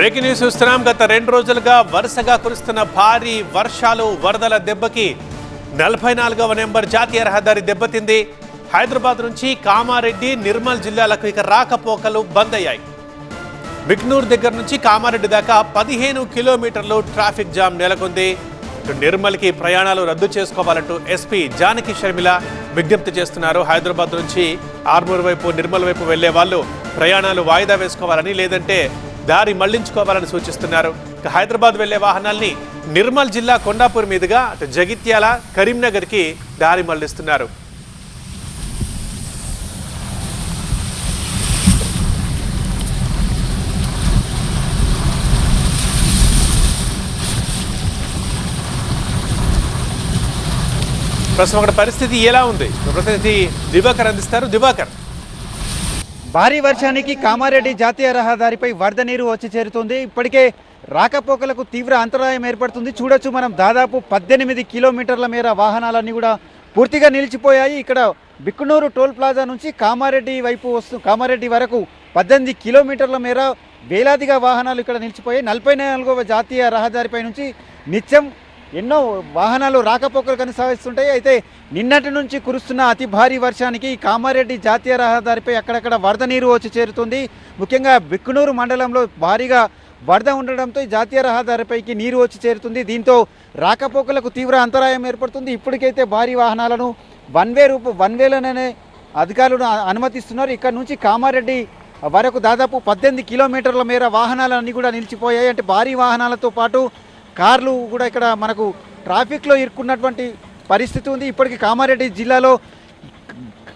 Breaking news చూస్తున్నాం. గత 2 రోజులుగా వరుసగా కురుస్తున్న భారీ వర్షాలు వరదల దెబ్బకి 44వ నెంబర్ జాతీయ రహదారి దెబ్బతింది. హైదరాబాద్ నుంచి కామారెడ్డి, నిర్మల్ జిల్లాలకు ఇక రాకపోకలు బంద్ అయ్యాయి. బిక్నూర్ దగ్గర నుంచి కామారెడ్డి దాకా 15 కిలోమీటర్లు ట్రాఫిక్ జామ్ నెలకొంది. నిర్మల్కి ప్రయాణాలు రద్దు చేసుకోవాలంటూ ఎస్పీ జానకి షర్మిల విజ్ఞప్తి చేస్తున్నారు. హైదరాబాద్ నుంచి ఆర్మూర్ వైపు, నిర్మల్ వైపు వెళ్లే వాళ్ళు ప్రయాణాలు వాయిదా వేసుకోవాలని, లేదంటే దారి మళ్లించుకోవాలని సూచిస్తున్నారు. హైదరాబాద్ వెళ్లే వాహనాల్ని నిర్మల్ జిల్లా కొండాపూర్ మీదుగా జగిత్యాల, కరీంనగర్కి దారి మళ్లిస్తున్నారు. ప్రస్తుతం అక్కడ పరిస్థితి ఎలా ఉంది? ప్రతినిధి దివాకర్ అందిస్తారు. దివాకర్, భారీ వర్షానికి కామారెడ్డి జాతీయ రహదారిపై వరద నీరు వచ్చి చేరుతుంది. ఇప్పటికే రాకపోకలకు తీవ్ర అంతరాయం ఏర్పడుతుంది. చూడొచ్చు మనం, దాదాపు 18 కిలోమీటర్ల మేర వాహనాలన్నీ కూడా పూర్తిగా నిలిచిపోయాయి. ఇక్కడ బిక్కునూరు టోల్ ప్లాజా నుంచి కామారెడ్డి వరకు 18 కిలోమీటర్ల మేర వేలాదిగా వాహనాలు ఇక్కడ నిలిచిపోయాయి. 44వ జాతీయ రహదారిపై నుంచి నిత్యం ఎన్నో వాహనాలు రాకపోకలు కొనసాగిస్తుంటాయి. అయితే నిన్నటి నుంచి కురుస్తున్న అతి భారీ వర్షానికి కామారెడ్డి జాతీయ రహదారిపై అక్కడక్కడ వరద నీరు వచ్చి చేరుతుంది. ముఖ్యంగా బిక్కునూరు మండలంలో భారీగా వరద ఉండడంతో జాతీయ రహదారిపైకి నీరు వచ్చి చేరుతుంది. దీంతో రాకపోకలకు తీవ్ర అంతరాయం ఏర్పడుతుంది. ఇప్పటికైతే భారీ వాహనాలను వన్ వేలనే అధికారులు అనుమతిస్తున్నారు. ఇక్కడ నుంచి కామారెడ్డి వరకు దాదాపు 18 కిలోమీటర్ల మేర వాహనాలన్నీ కూడా నిలిచిపోయాయి. అంటే భారీ వాహనాలతో పాటు కార్లు కూడా ఇక్కడ మనకు ట్రాఫిక్లో ఇరుక్కున్నటువంటి పరిస్థితి ఉంది. ఇప్పటికీ కామారెడ్డి జిల్లాలో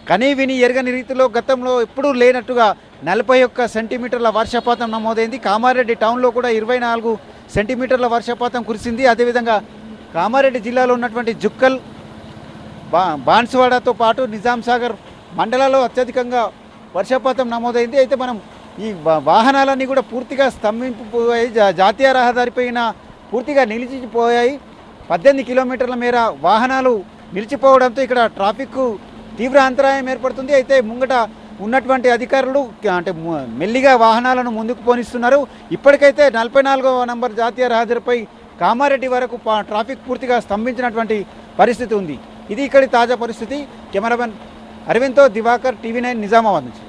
కనీ విని ఎరగని రీతిలో గతంలో ఎప్పుడూ లేనట్టుగా 41 సెంటీమీటర్ల వర్షపాతం నమోదైంది. కామారెడ్డి టౌన్లో కూడా 24 సెంటీమీటర్ల వర్షపాతం కురిసింది. అదేవిధంగా కామారెడ్డి జిల్లాలో ఉన్నటువంటి జుక్కల్, బాన్సువాడతో పాటు నిజాం సాగర్ మండలాల్లో అత్యధికంగా వర్షపాతం నమోదైంది. అయితే మనం ఈ వాహనాలన్నీ కూడా పూర్తిగా స్తంభించిపోయాయి. జాతీయ రహదారిపైన పూర్తిగా నిలిచిపోయాయి. 18 కిలోమీటర్ల మేర వాహనాలు నిలిచిపోవడంతో ఇక్కడ ట్రాఫిక్ తీవ్ర అంతరాయం ఏర్పడుతుంది. అయితే ముంగట ఉన్నటువంటి అధికారులు అంటే మెల్లిగా వాహనాలను ముందుకు పోనిస్తున్నారు. ఇప్పటికైతే 44వ నంబర్ జాతీయ రహదారిపై కామారెడ్డి వరకు ట్రాఫిక్ పూర్తిగా స్తంభించినటువంటి పరిస్థితి ఉంది. ఇది ఇక్కడి తాజా పరిస్థితి. కెమెరామెన్ అరవింద్తో దివాకర్, టీవీ9 నిజామాబాద్ నుంచి.